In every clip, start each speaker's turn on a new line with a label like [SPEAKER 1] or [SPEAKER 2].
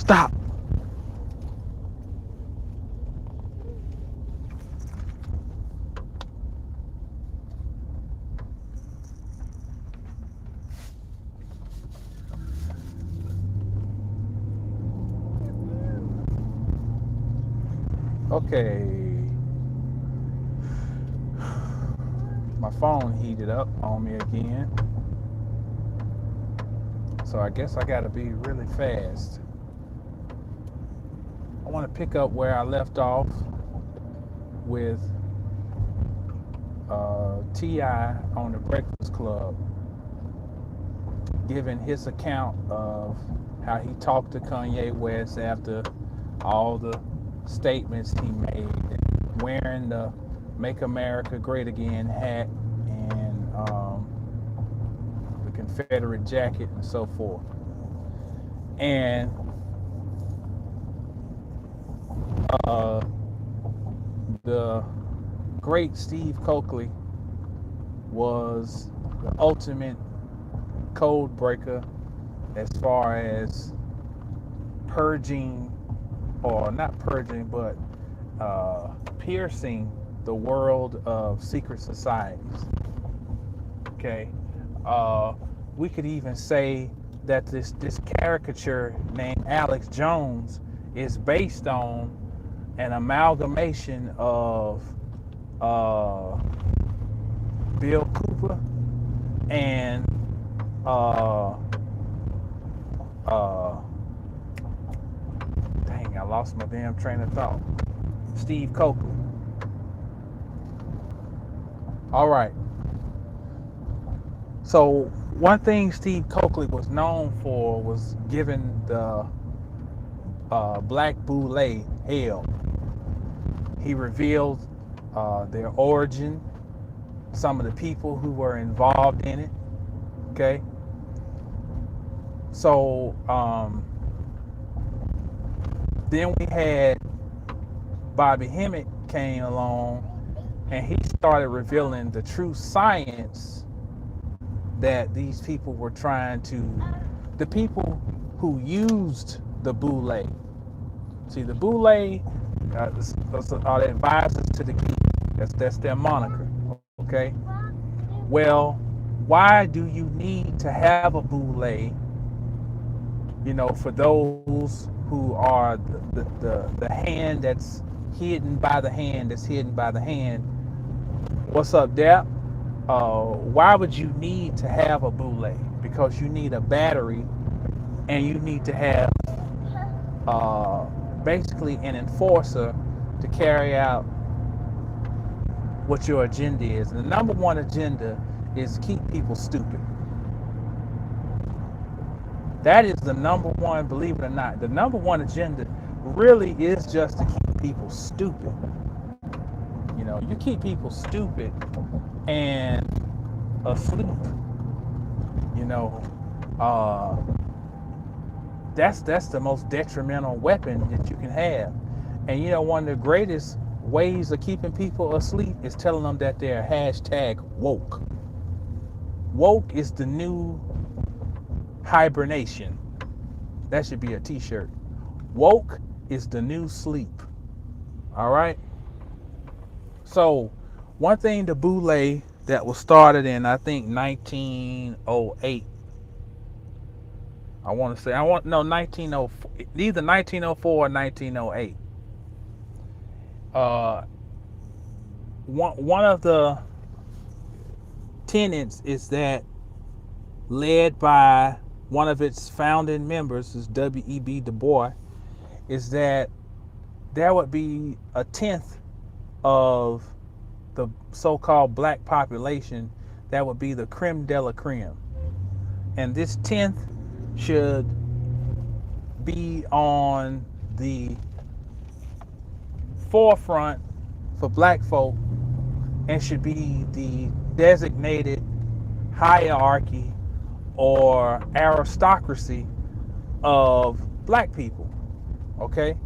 [SPEAKER 1] Stop. Okay. My phone heated up on me again. So I guess I gotta be really fast. I want to pick up where I left off with T.I. on the Breakfast Club, giving his account of how he talked to Kanye West after all the statements he made, wearing the Make America Great Again hat and the Confederate jacket and so forth. And uh, the great Steve Coakley was the ultimate code breaker as far as purging, or not purging, but piercing the world of secret societies. Okay, we could even say that this caricature named Alex Jones is based on an amalgamation of Bill Cooper and dang, I lost my damn train of thought. Steve Coakley. All right. So one thing Steve Coakley was known for was giving the Black Boule hell. He revealed their origin, some of the people who were involved in it. Okay. So then we had Bobby Hemmett came along, and he started revealing the true science that these people were trying to, the people who used the Boule. See, the Boule are the advisors to the king. That's their moniker. Okay. Well, why do you need to have a Boule? You know, for those who are the hand that's hidden by the hand that's hidden by the hand. What's up, Dap? Why would you need to have a Boule? Because you need a battery, and you need to have basically an enforcer to carry out what your agenda is. And the number one agenda is keep people stupid. That is the number one, believe it or not. The number one agenda really is just to keep people stupid. You know, you keep people stupid and asleep. You know, that's the most detrimental weapon that you can have. And you know, one of the greatest ways of keeping people asleep is telling them that they're hashtag woke. Woke is the new hibernation. That should be a t-shirt. Woke is the new sleep. All right. So one thing, the Boule that was started in, I think, 1908. I want to say, 1904, either 1904 or 1908. One of the tenets is that, led by one of its founding members, is W.E.B. Du Bois, is that there would be a tenth of the so-called black population that would be the creme de la creme. And this tenth should be on the forefront for black folk and should be the designated hierarchy or aristocracy of black people. Okay?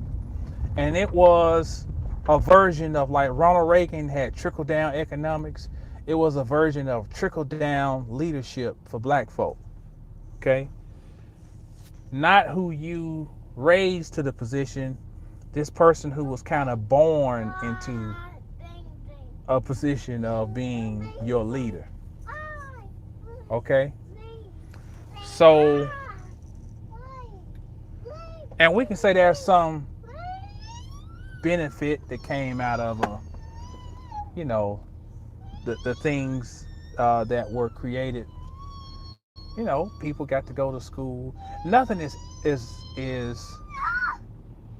[SPEAKER 1] And it was a version of, like Ronald Reagan had trickle down economics, it was a version of trickle down leadership for black folk. Okay? Not who you raised to the position, this person who was kind of born into a position of being your leader. Okay? So, and we can say there's some benefit that came out of, you know, the things that were created. You know, people got to go to school. Nothing is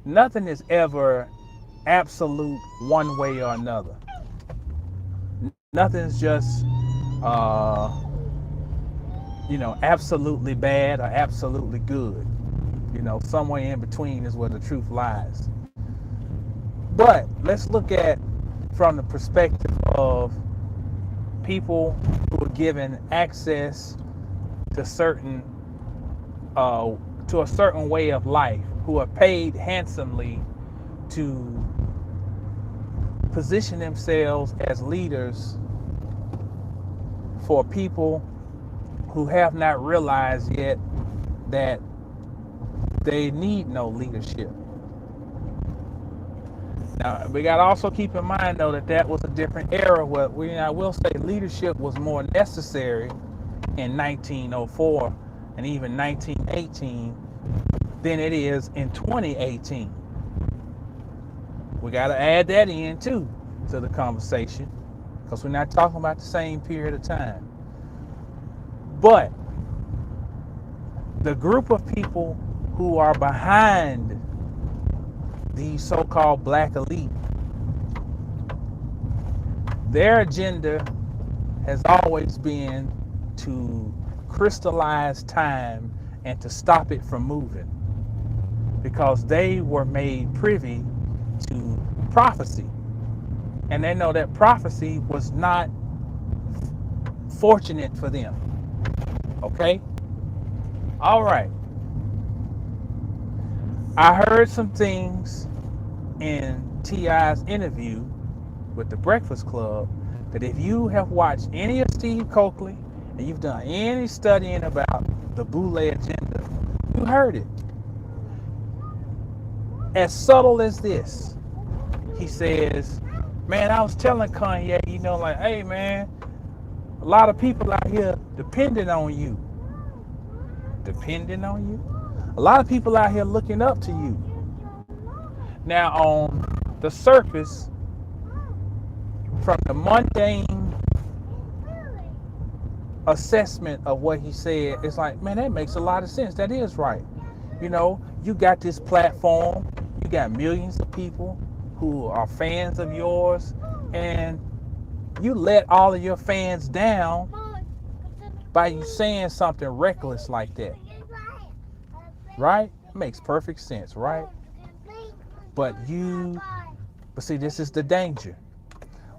[SPEAKER 1] nothing is ever absolute one way or another. Nothing's just absolutely bad or absolutely good. You know, somewhere in between is where the truth lies. But let's look at from the perspective of people who are given access to a certain way of life, who are paid handsomely to position themselves as leaders for people who have not realized yet that they need no leadership. Now, we got to also keep in mind, though, that was a different era where I will say leadership was more necessary in 1904 and even 1918 than it is in 2018. We got to add that in, too, to the conversation, because we're not talking about the same period of time. But the group of people who are behind these so-called black elite, their agenda has always been to crystallize time and to stop it from moving, because they were made privy to prophecy, and they know that prophecy was not fortunate for them. Okay? All right. I heard some things in T.I.'s interview with the Breakfast Club that if you have watched any of Steve Coakley and you've done any studying about the Boule agenda, you heard it. As subtle as this, he says, man, I was telling Kanye, hey, man, a lot of people out here depending on you. Depending on you? A lot of people out here looking up to you. Now, on the surface, from the mundane assessment of what he said, it's like, man, that makes a lot of sense. That is right. You got this platform, you got millions of people who are fans of yours, and you let all of your fans down by you saying something reckless like that. Right? It makes perfect sense, right? But see, this is the danger.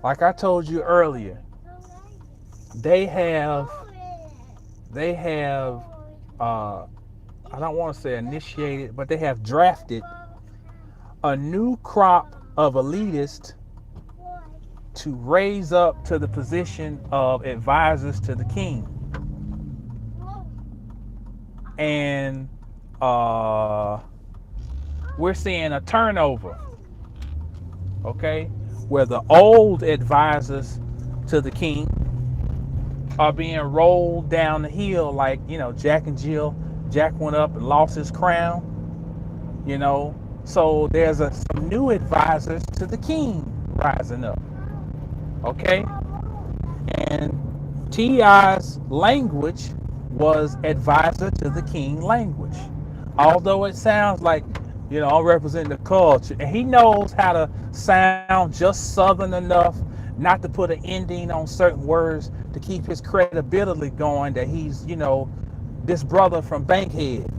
[SPEAKER 1] Like I told you earlier, they have I don't want to say initiated, but they have drafted a new crop of elitists to raise up to the position of advisors to the king. And we're seeing a turnover, okay, where the old advisors to the king are being rolled down the hill like, Jack and Jill. Jack went up and lost his crown, so there's some new advisors to the king rising up, okay? And T.I.'s language was advisor to the king language. Although it sounds like, I'm representing the culture, and he knows how to sound just southern enough not to put an ending on certain words to keep his credibility going, that he's, this brother from Bankhead.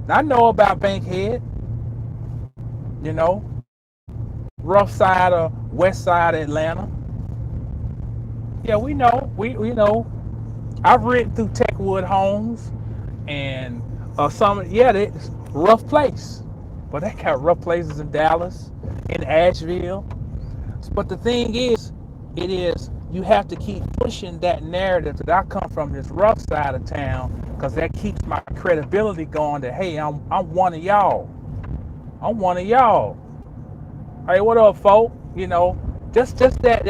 [SPEAKER 1] I know about Bankhead, rough side or west side of Atlanta. Yeah, we know. We know. I've ridden through Techwood Homes and it's rough place. But they got rough places in Dallas, in Asheville. But the thing is, you have to keep pushing that narrative that I come from this rough side of town because that keeps my credibility going. That hey, I'm one of y'all. I'm one of y'all. Hey, what up, folk? You know, just that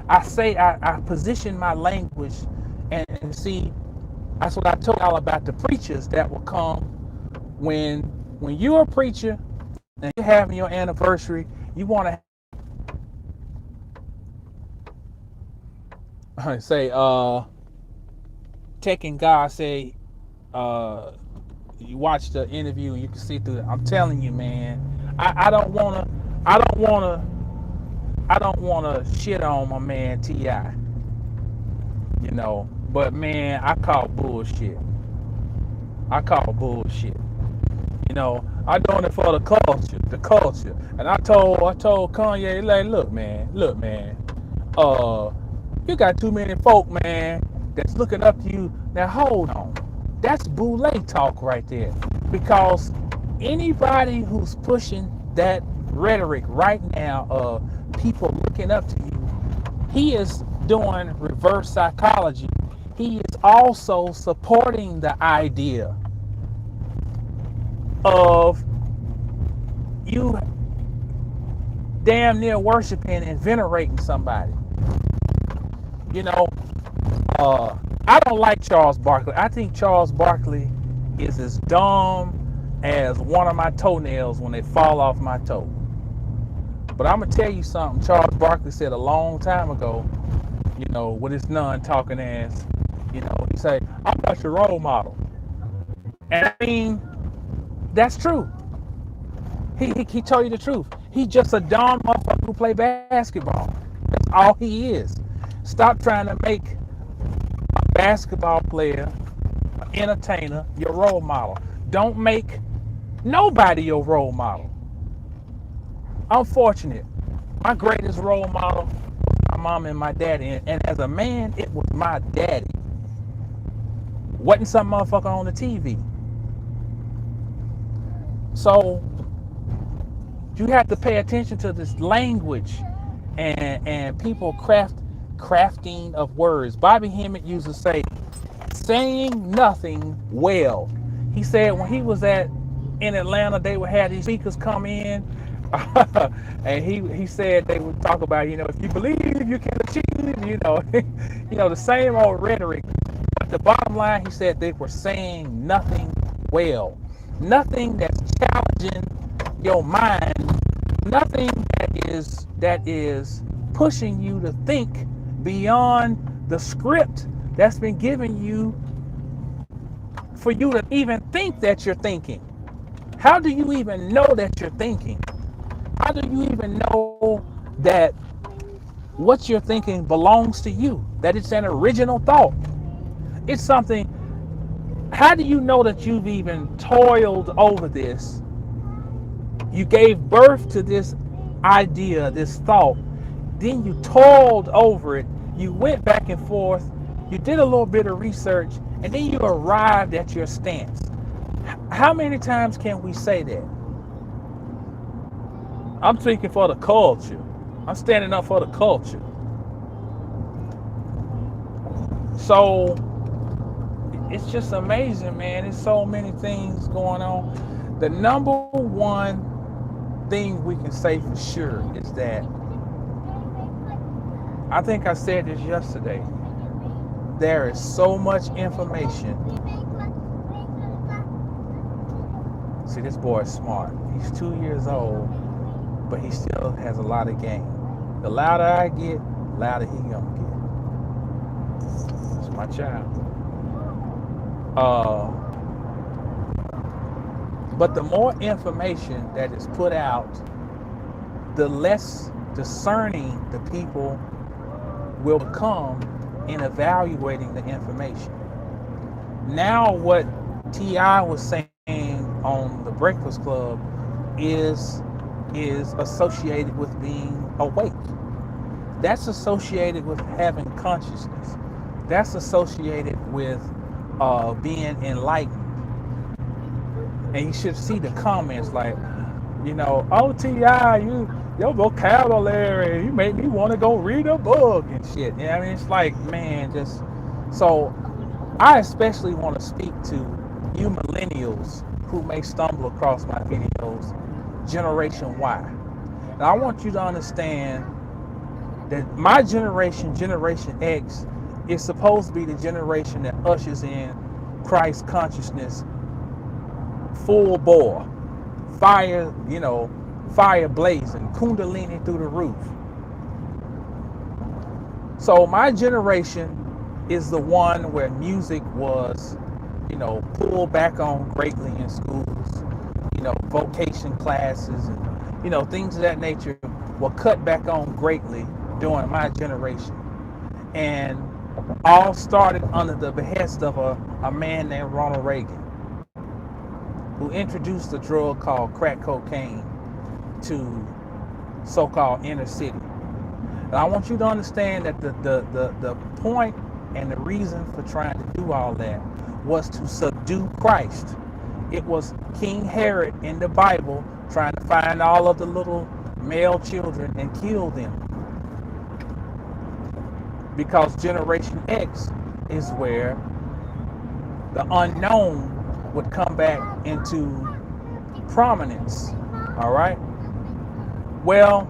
[SPEAKER 1] I position my language and see. That's what I told y'all about the preachers that will come when you're a preacher and you're having your anniversary. You want to say, taking God say, you watch the interview and you can see through it. I'm telling you, man, I don't wanna, I don't wanna, I don't wanna shit on my man T.I. You know, but man, I call bullshit. I call bullshit. You know, I doing it for the culture. And I told Kanye, like, look, man, you got too many folk, man, that's looking up to you. Now hold on. That's boule talk right there. Because anybody who's pushing that rhetoric right now of people looking up to you, he is doing reverse psychology. He is also supporting the idea of you damn near worshiping and venerating somebody. You know, I don't like Charles Barkley. I think Charles Barkley is as dumb as one of my toenails when they fall off my toe. But I'm gonna tell you something. Charles Barkley said a long time ago, you know, with his non-talking ass, you know, he said, "I'm not your role model," and I mean, that's true. He told you the truth. He's just a dumb motherfucker who play basketball. That's all he is. Stop trying to make a basketball player, an entertainer, your role model. Don't make nobody your role model. I'm fortunate. My greatest role model was my mom and my daddy. And as a man, it was my daddy. Wasn't some motherfucker on the TV. So you have to pay attention to this language and people crafting of words. Bobby Hemmett used to say, saying nothing well. He said when he was in Atlanta, they would have these speakers come in, and he said they would talk about, you know, if you believe you can achieve, you know, you know, the same old rhetoric. But the bottom line, he said they were saying nothing well, nothing that's challenging your mind, nothing that is pushing you to think beyond the script that's been given you for you to even think that you're thinking. How do you even know that you're thinking? How do you even know that what you're thinking belongs to you, that it's an original thought? It's something. How do you know that you've even toiled over this? You gave birth to this idea, this thought, then you toiled over it, you went back and forth, you did a little bit of research, and then you arrived at your stance. How many times can we say that? I'm speaking for the culture. I'm standing up for the culture. So it's just amazing, man. There's so many things going on. The number one thing we can say for sure is that, I think I said this yesterday, there is so much information. See, this boy is smart. He's 2 years old, but he still has a lot of game. The louder I get, the louder he gonna get. It's my child. But the more information that is put out, the less discerning the people will become in evaluating the information. Now what T.I. was saying on the Breakfast Club is associated with being awake. That's associated with having consciousness. That's associated with being enlightened. And you should see the comments like, you know, oh T.I., your vocabulary, you make me want to go read a book and shit. You know what I mean? It's like, man, just so I especially want to speak to you millennials who may stumble across my videos, Generation Y. And I want you to understand that my generation, Generation X, is supposed to be the generation that ushers in Christ consciousness full bore, fire, fire blazing, kundalini through the roof. So my generation is the one where music was, pulled back on greatly in schools, vocation classes and, things of that nature were cut back on greatly during my generation. And all started under the behest of a man named Ronald Reagan, who introduced a drug called crack cocaine to so-called inner city. And I want you to understand that the point and the reason for trying to do all that was to subdue Christ. It was King Herod in the Bible trying to find all of the little male children and kill them. Because Generation X is where the unknown would come back into prominence. All right? Well,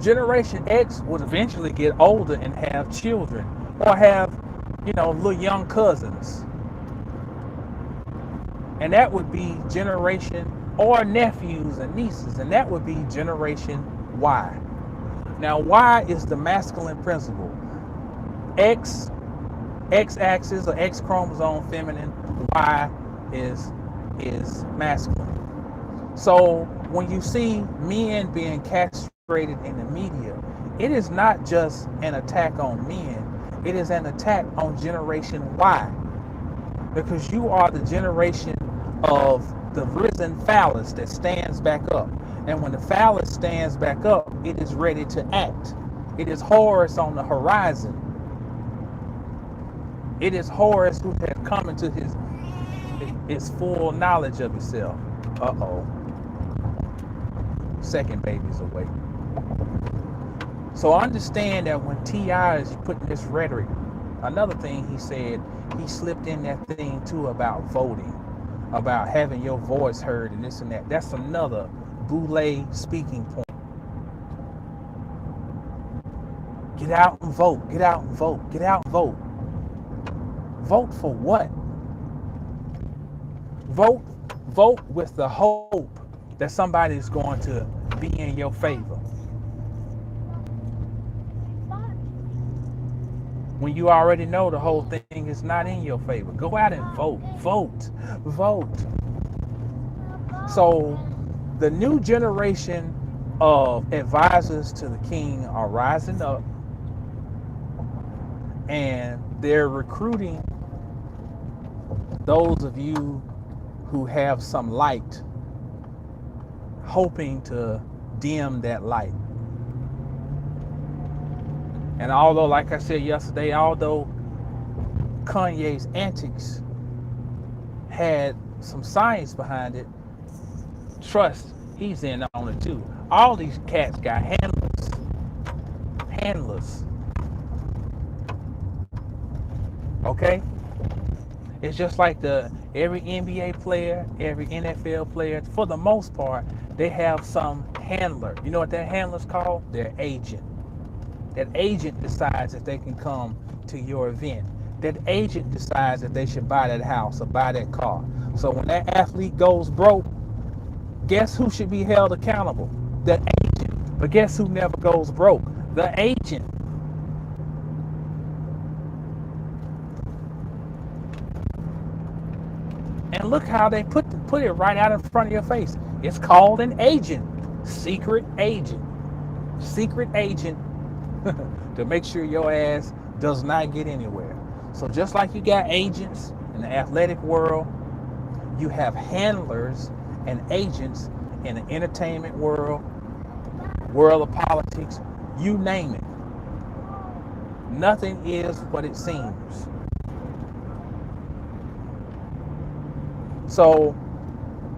[SPEAKER 1] Generation X would eventually get older and have children or have, little young cousins. And that would be generation, or nephews and nieces, and that would be Generation Y. Now, Y is the masculine principle. X-axis or X chromosome feminine, Y is masculine. So when you see men being castrated in the media, it is not just an attack on men, it is an attack on Generation Y. Because you are the generation of the risen phallus that stands back up. And when the phallus stands back up, it is ready to act. It is Horus on the horizon. It is Horus who has come into his full knowledge of himself. Uh-oh. Second baby's awake. So understand that when T.I. is putting this rhetoric, another thing he said, he slipped in that thing too about voting, about having your voice heard and this and that. That's another boule speaking point. Get out and vote, get out and vote, get out and vote. Vote for what? Vote with the hope that somebody is going to be in your favor. When you already know the whole thing is not in your favor. Go out and vote. So the new generation of advisors to the king are rising up, and they're recruiting those of you who have some light, hoping to dim that light. And although, like I said yesterday, although Kanye's antics had some science behind it, trust, he's in on it too. All these cats got handlers. Okay? It's just like every NBA player, every NFL player, for the most part, they have some handler. You know what that handler's called? Their agent. That agent decides if they can come to your event. That agent decides if they should buy that house or buy that car. So when that athlete goes broke, guess who should be held accountable? The agent. But guess who never goes broke? The agent. And look how they put it right out in front of your face. It's called an agent. Secret agent. Secret agent. To make sure your ass does not get anywhere. So just like you got agents in the athletic world, you have handlers and agents in the entertainment world, world of politics, you name it. Nothing is what it seems. So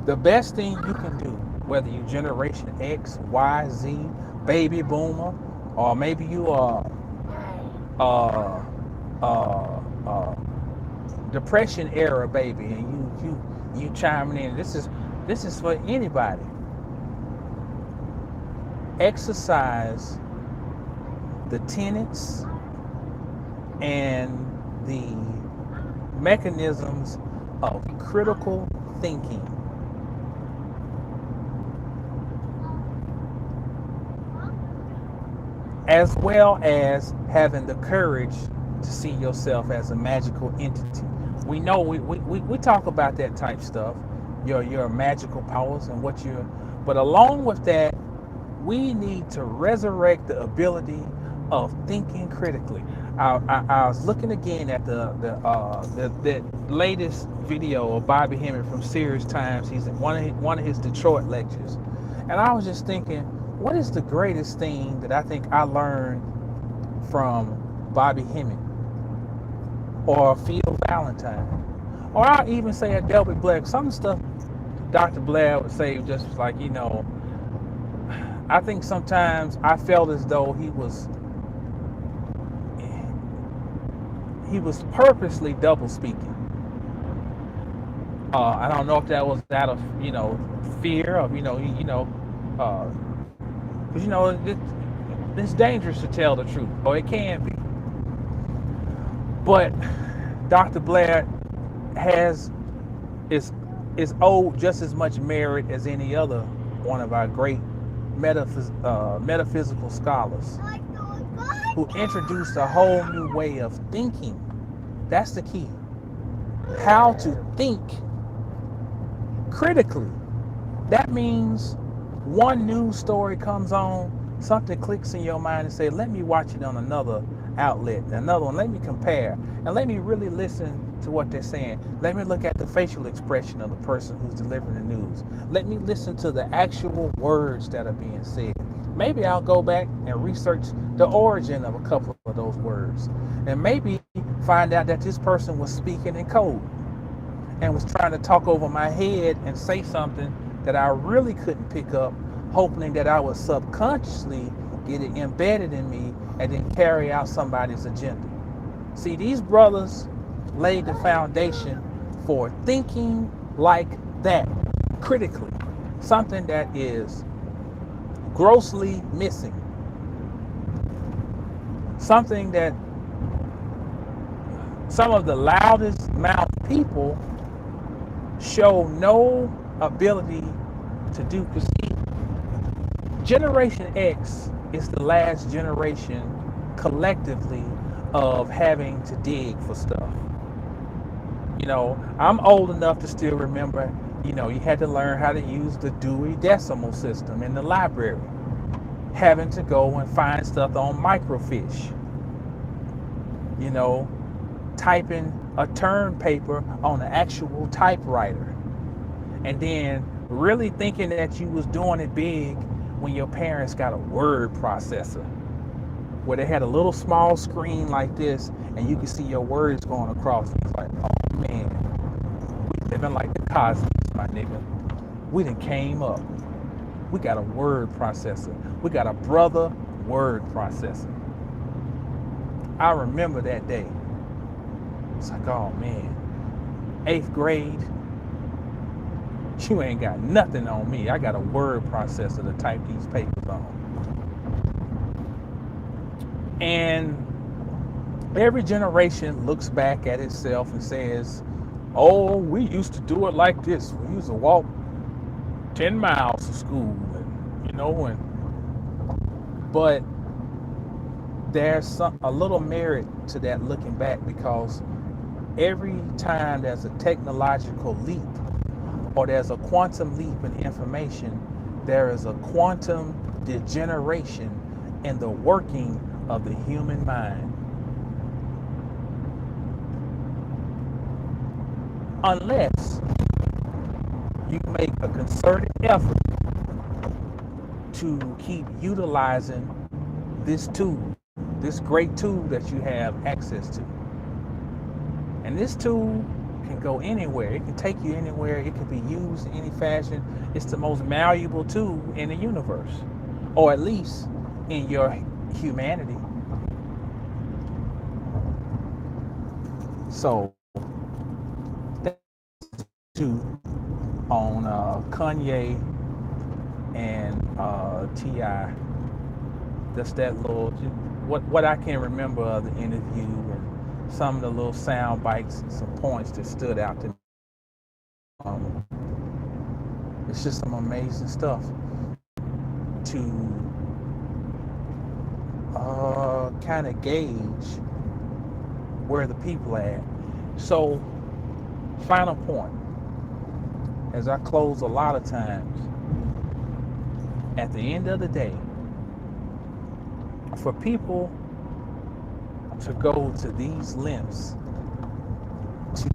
[SPEAKER 1] the best thing you can do, whether you Generation X, Y, Z, baby boomer, or maybe you are uh, Depression era baby, and you chiming in. This is for anybody. Exercise the tenets and the mechanisms of critical thinking, as well as having the courage to see yourself as a magical entity. We know we talk about that type stuff, your magical powers and what you're, but along with that, we need to resurrect the ability of thinking critically. I was looking again at the latest video of Bobby Hemmett from Serious Times. He's in one of his Detroit lectures, and I was just thinking, what is the greatest thing that I think I learned from Bobby Hemmett or Phil Valentine, or I'll even say a Delbert Black? Some stuff Dr. Blair would say just like, I think sometimes I felt as though he was purposely double speaking. I don't know if that was out of fear of because it's dangerous to tell the truth, or it can be. But Dr. Blair is owed just as much merit as any other one of our great metaphysical scholars who introduced a whole new way of thinking. That's the key. How to think critically. That means one news story comes on, something clicks in your mind and say, let me watch it on another outlet, another one, let me compare, and let me really listen to what they're saying. Let me look at the facial expression of the person who's delivering the news. Let me listen to the actual words that are being said. Maybe I'll go back and research the origin of a couple of those words, and maybe find out that this person was speaking in code and was trying to talk over my head and say something that I really couldn't pick up, hoping that I would subconsciously get it embedded in me and then carry out somebody's agenda. See, these brothers laid the foundation for thinking like that, critically, something that is grossly missing, something that some of the loudest mouth people show no ability to do. Because Generation X is the last generation collectively of having to dig for stuff. I'm old enough to still remember, you had to learn how to use the Dewey Decimal System in the library, having to go and find stuff on microfiche, typing a term paper on an actual typewriter, and then really thinking that you was doing it big when your parents got a word processor where they had a little small screen like this and you could see your words going across. It's like, oh man, we living like the Cosmos, my nigga. We done came up. We got a word processor. We got a brother word processor. I remember that day. It's like, oh man, 8th grade, you ain't got nothing on me. I got a word processor to type these papers on. And every generation looks back at itself and says, oh, we used to do it like this. We used to walk 10 miles to school, but there's a little merit to that looking back, because every time there's a technological leap or there's a quantum leap in information, there is a quantum degeneration in the working of the human mind. Unless you make a concerted effort to keep utilizing this tool, this great tool that you have access to. And this tool can go anywhere. It can take you anywhere. It can be used in any fashion. It's the most malleable tool in the universe, or at least in your humanity. So that's two on Kanye and Ti. Just that little what I can remember of the interview and some of the little sound bites and some points that stood out to me. Um, it's just some amazing stuff to kind of gauge where the people are at. So, final point, as I close a lot of times, at the end of the day, for people to go to these lengths to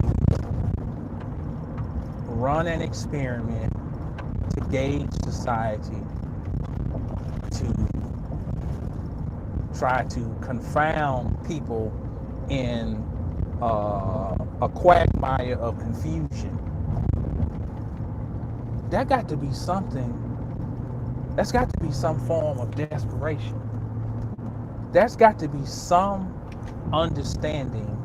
[SPEAKER 1] run an experiment, to gauge society, to try to confound people in a quagmire of confusion, that got to be something, that's got to be some form of desperation. There's got to be some understanding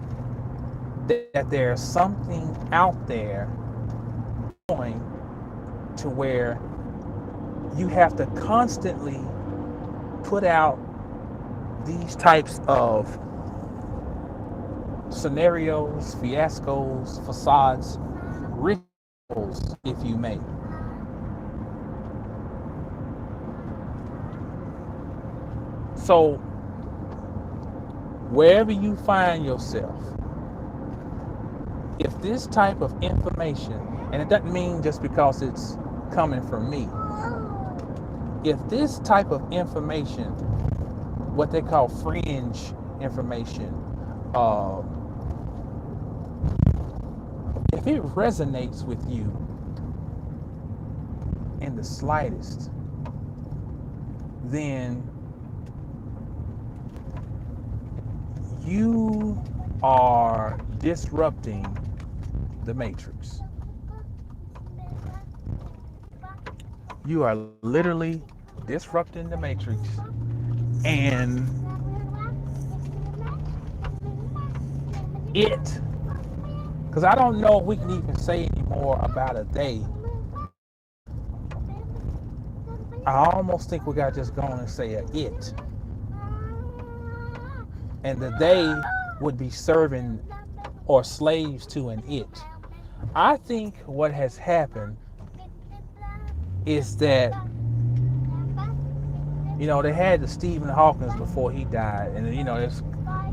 [SPEAKER 1] that there's something out there going to where you have to constantly put out these types of scenarios, fiascos, facades, rituals, if you may. So, wherever you find yourself, if this type of information, and it doesn't mean just because it's coming from me, if this type of information, what they call fringe information, if it resonates with you in the slightest, then you are disrupting the matrix. You are literally disrupting the matrix, and because I don't know if we can even say any more about a day. I almost think we gotta just go on and say it. And the they would be serving or slaves to an it. I think what has happened is that, they had the Stephen Hawkins before he died, and there's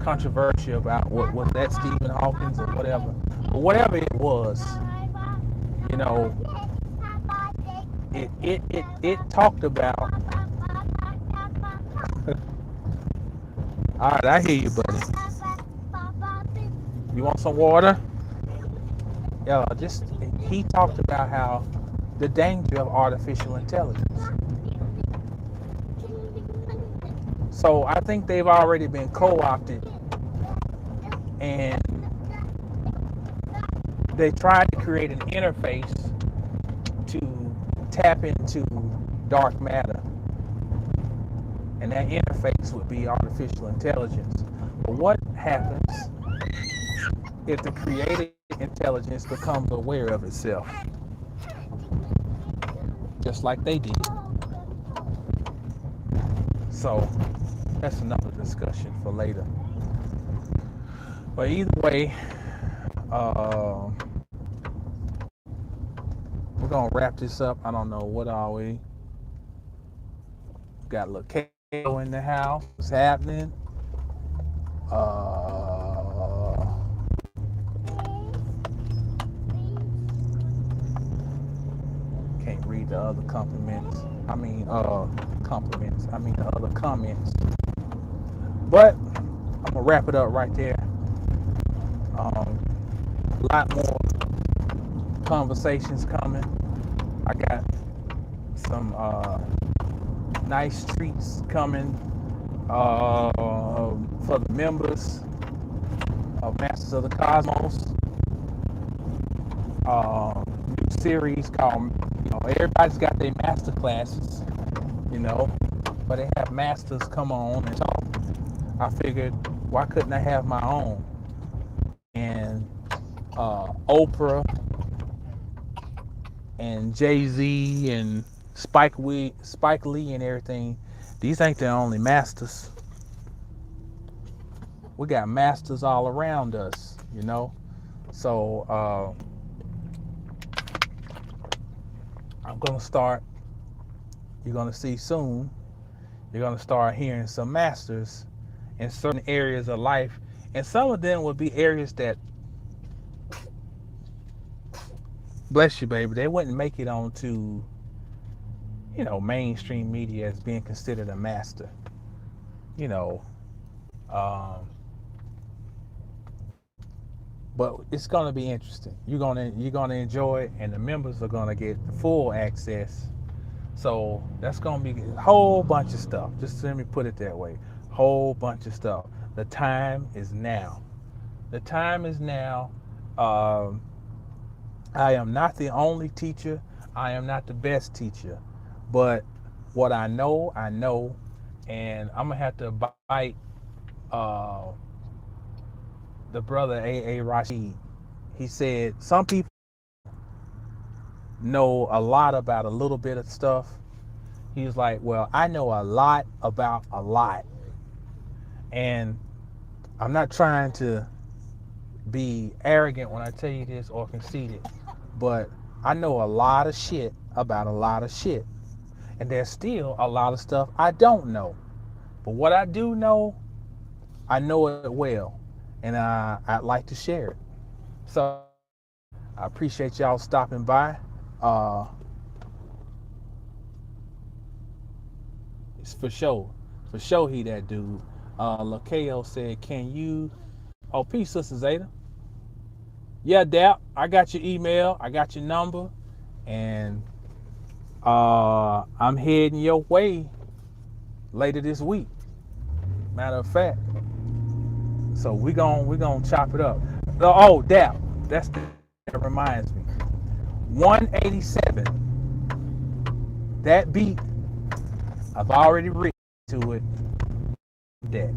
[SPEAKER 1] controversy about what was that Stephen Hawkins or whatever. But whatever it was, it talked about. All right, I hear you, buddy. You want some water? Yeah, he talked about how the danger of artificial intelligence. So I think they've already been co-opted, and they tried to create an interface to tap into dark matter. And that interface would be artificial intelligence. But what happens if the created intelligence becomes aware of itself? Just like they did. So that's another discussion for later. But either way, we're gonna wrap this up. I don't know what are we. Got a little Kato in the house. What's happening? Can't read the other compliments. I mean the other comments. But I'm gonna wrap it up right there. A lot more conversations coming. I got some nice treats coming for the members of Masters of the Cosmos. New series called, everybody's got their master classes, but they have masters come on and talk. I figured, why couldn't I have my own? And Oprah and Jay-Z and Spike Lee and everything, these ain't the only masters. We got masters all around us, you know. So I'm gonna start. You're gonna see soon. You're gonna start hearing some masters in certain areas of life, and some of them will be areas that, bless you, baby, they wouldn't make it onto, mainstream media as being considered a master. You know, um, but it's gonna be interesting. You're gonna enjoy it, and the members are gonna get full access. So that's gonna be a whole bunch of stuff. Just let me put it that way. Whole bunch of stuff. The time is now. The time is now. Um, I am not the only teacher. I am not the best teacher. But what I know, and I'm gonna have to bite uh, the brother A.A. Rashid. He said some people know a lot about a little bit of stuff. He was like, well, I know a lot about a lot. And I'm not trying to be arrogant when I tell you this or conceited, but I know a lot of shit about a lot of shit. And there's still a lot of stuff I don't know. But what I do know, I know it well. And I'd like to share it. So I appreciate y'all stopping by. It's for sure. For sure he that dude. Lakeo said, can you... Oh, peace, Sister Zeta. Yeah, Dap, I got your email. I got your number. And I'm heading your way later this week. Matter of fact. So we gonna chop it up. Oh, Dap. That reminds me. 187. That beat, I've already written to it. That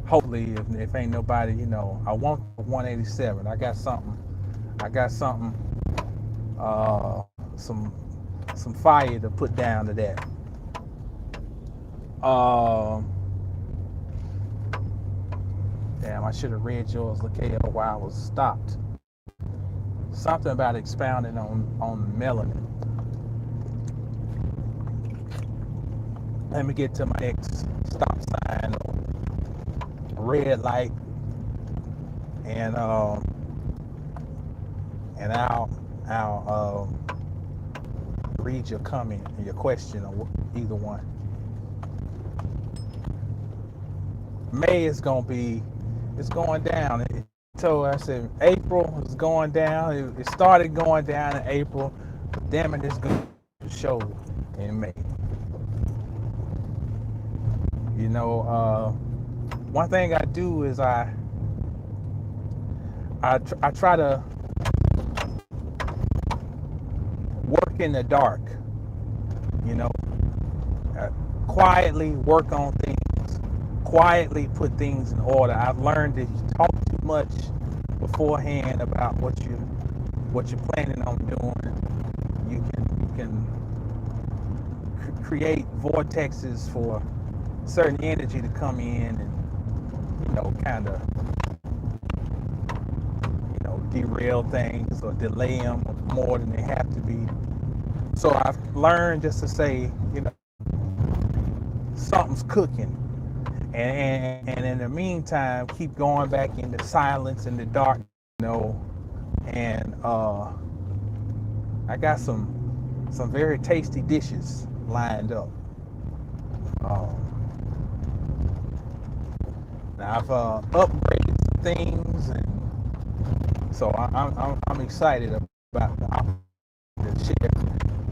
[SPEAKER 1] hopefully, if ain't nobody, I want 187. I got something. Some fire to put down to that. Damn, I should have read yours, Lakeo, while I was stopped. Something about expounding on melanin. Let me get to my next stop sign or red light, and I'll read your comment and your question or either one. May is gonna be, it's going down. I said April is going down. It started going down in April, but damn it, it's going to show in May. One thing I do is I try to work in the dark, quietly work on things, quietly put things in order. I've learned that if you talk too much beforehand about what you're planning on doing, you can create vortexes for certain energy to come in and kind of derail things or delay them more than they have to be. So I've learned just to say, something's cooking, and in the meantime, keep going back into silence in the dark, and I got some very tasty dishes lined up. Now I've upgraded some things, and so I'm excited about the share.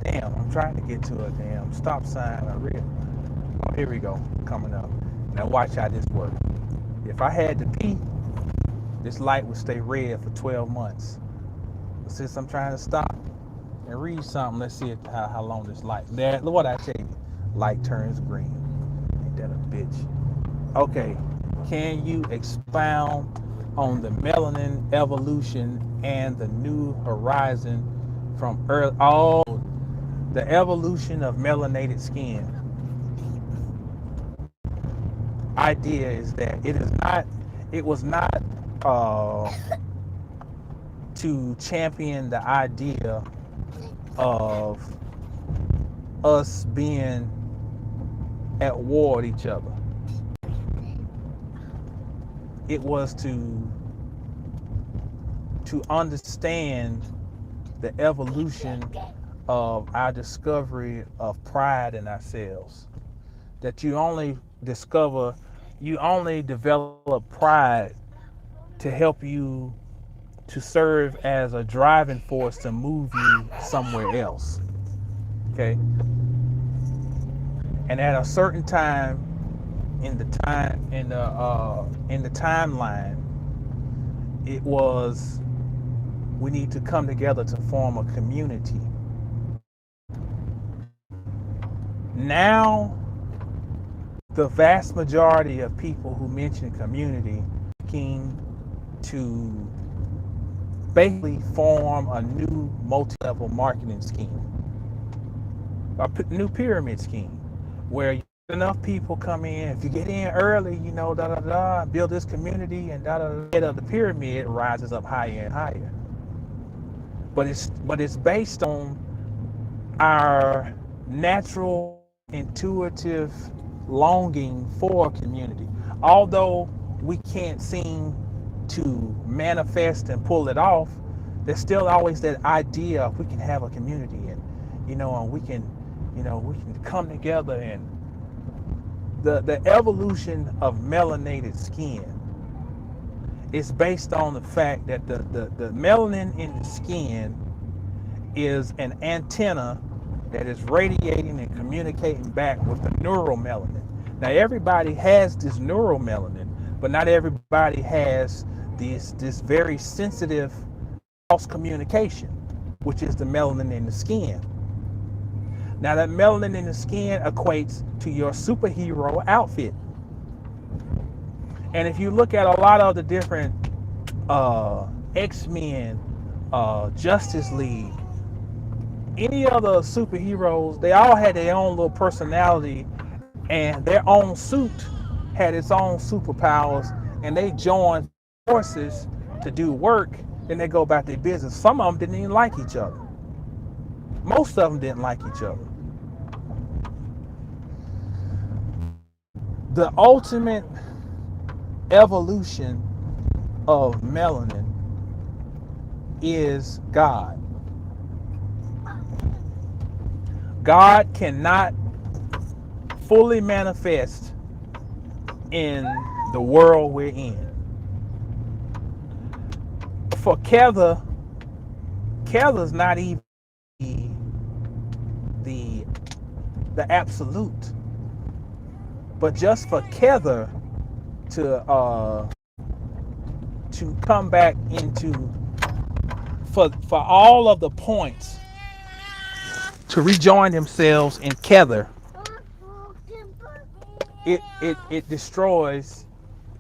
[SPEAKER 1] Damn, I'm trying to get to a damn stop sign. Oh, here we go, coming up. Now watch how this works. If I had to pee, this light would stay red for 12 months. But since I'm trying to stop and read something, let's see how long this light. There, look what I tell you. Light turns green. Ain't that a bitch? Okay, can you expound on the melanin evolution and the new horizon from earth, all the evolution of melanated skin. Idea is that it was not uh, to champion the idea of us being at war with each other. It was to understand the evolution of our discovery of pride in ourselves. That you only develop pride to help you to serve as a driving force to move you somewhere else. Okay? And at a certain time in the timeline, it was we need to come together to form a community. Now, the vast majority of people who mention community looking to basically form a new multi-level marketing scheme, a new pyramid scheme, where enough people come in. If you get in early, build this community, and the head of the pyramid rises up higher and higher. But it's based on our natural, intuitive longing for community. Although we can't seem to manifest and pull it off, there's still always that idea of we can have a community, and and we can come together. And the evolution of melanated skin is based on the fact that the melanin in the skin is an antenna that is radiating and communicating back with the neuromelanin. Now, everybody has this neuromelanin, but not everybody has this very sensitive cross communication, which is the melanin in the skin. Now, that melanin in the skin equates to your superhero outfit. And if you look at a lot of the different X-Men, Justice League, any other superheroes, they all had their own little personality, and their own suit had its own superpowers, and they joined forces to do work, then they go about their business. Some of them didn't even like each other. Most of them didn't like each other. The ultimate evolution of melanin is God. God cannot fully manifest in the world we're in. For Kether's not even the absolute, but just for Kether to come back into for all of the points to rejoin themselves in Kether, it destroys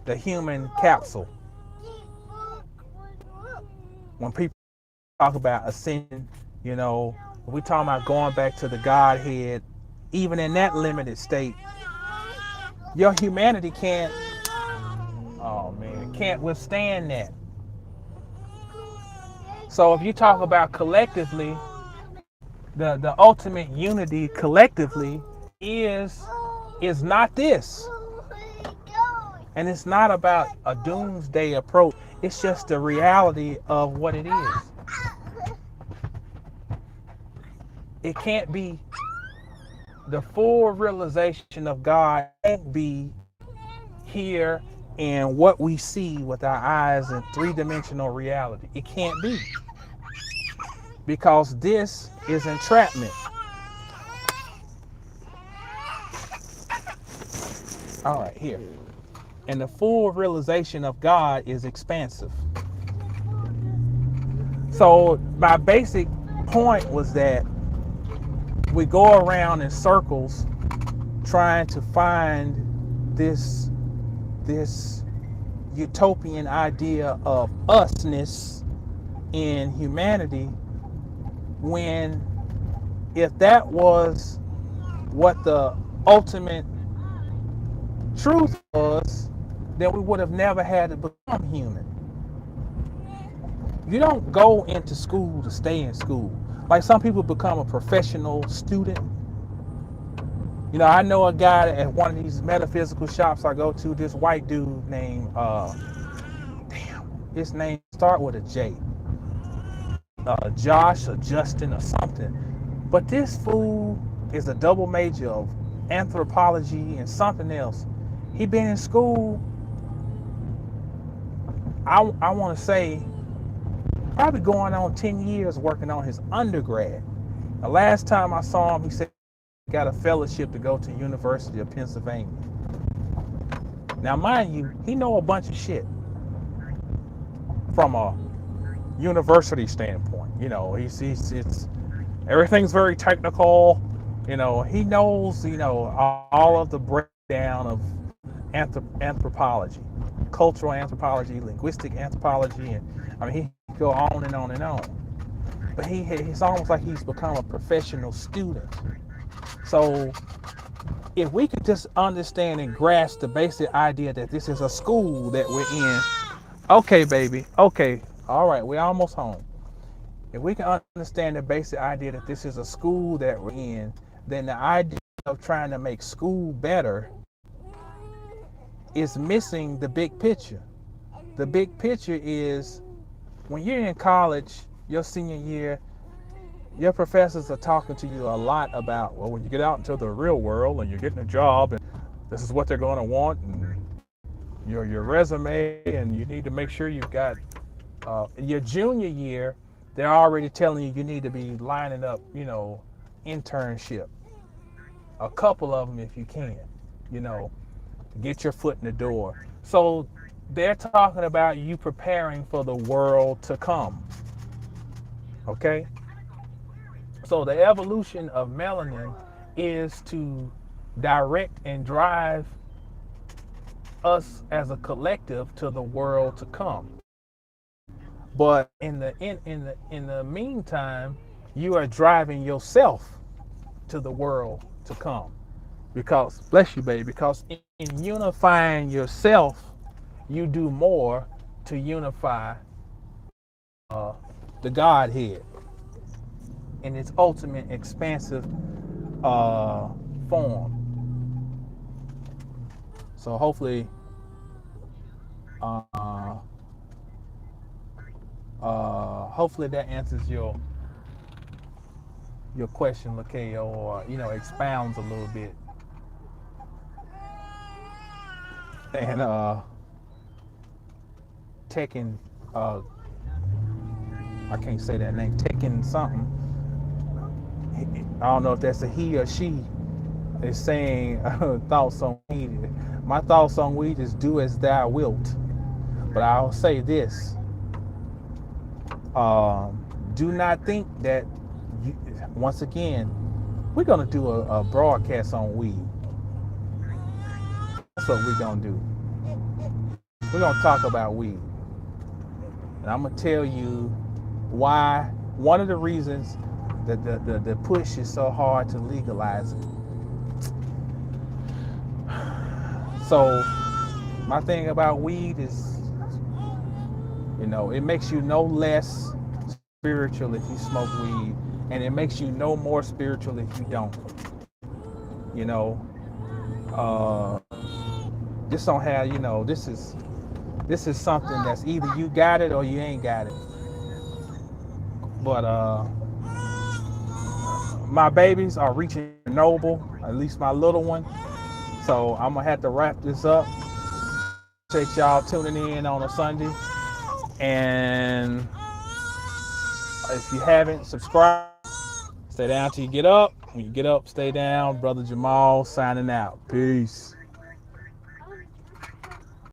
[SPEAKER 1] the human capsule. When people talk about ascension, we talking about going back to the Godhead, even in that limited state, your humanity can't withstand that. So if you talk about collectively, the ultimate unity collectively is not this. And it's not about a doomsday approach. It's just the reality of what it is. It can't be the full realization of God can't be here in what we see with our eyes in three-dimensional reality. It can't be. Because this is entrapment. All right, here. And the full realization of God is expansive. So my basic point was that we go around in circles trying to find this utopian idea of usness in humanity, when if that was what the ultimate truth was, then we would have never had to become human. You don't go into school to stay in school. Like some people become a professional student. You know, I know a guy at one of these metaphysical shops I go to, this white dude named, his name start with a J. Josh or Justin or something. But this fool is a double major of anthropology and something else. He been in school, I want to say, probably going on 10 years working on his undergrad. The last time I saw him, he said he got a fellowship to go to University of Pennsylvania. Now, mind you, he know a bunch of shit from a university standpoint. You know, it's everything's very technical. You know, he knows, you know, all of the breakdown of anthropology, cultural anthropology, linguistic anthropology, and I mean, he can go on and on and on. But it's almost like he's become a professional student. So if we could just understand and grasp the basic idea that this is a school that we're in. Okay, baby. Okay. All right. We're almost home. If we can understand the basic idea that this is a school that we're in, then the idea of trying to make school better is missing the big picture. The big picture is when you're in college, your senior year, your professors are talking to you a lot about, well, when you get out into the real world and you're getting a job, and this is what they're going to want, and your resume, and you need to make sure you've got your junior year, they're already telling you need to be lining up, you know, internship. A couple of them if you can, you know, get your foot in the door. So they're talking about you preparing for the world to come. Okay? So the evolution of melanin is to direct and drive us as a collective to the world to come. But in the meantime, you are driving yourself to the world to come. Because, bless you, baby, because in unifying yourself, you do more to unify the Godhead in its ultimate expansive form. So hopefully hopefully that answers your question, Lakeo, or, you know, expounds a little bit. And Tekken, I can't say that name, Tekken something, I don't know if that's a he or she, is saying thoughts on weed. My thoughts on weed is do as thou wilt. But I'll say this, do not think that once again, we're going to do a broadcast on weed. That's what we're going to do. We're going to talk about weed. And I'm going to tell you why, one of the reasons that the push is so hard to legalize it. So my thing about weed is, you know, it makes you no less spiritual if you smoke weed, and it makes you no more spiritual if you don't. You know, this don't have, you know, this is something that's either you got it or you ain't got it. But my babies are reaching noble, at least my little one. So I'm gonna have to wrap this up. Appreciate y'all tuning in on a Sunday. And if you haven't subscribed, stay down till you get up. When you get up, stay down. Brother Jamal signing out. Peace.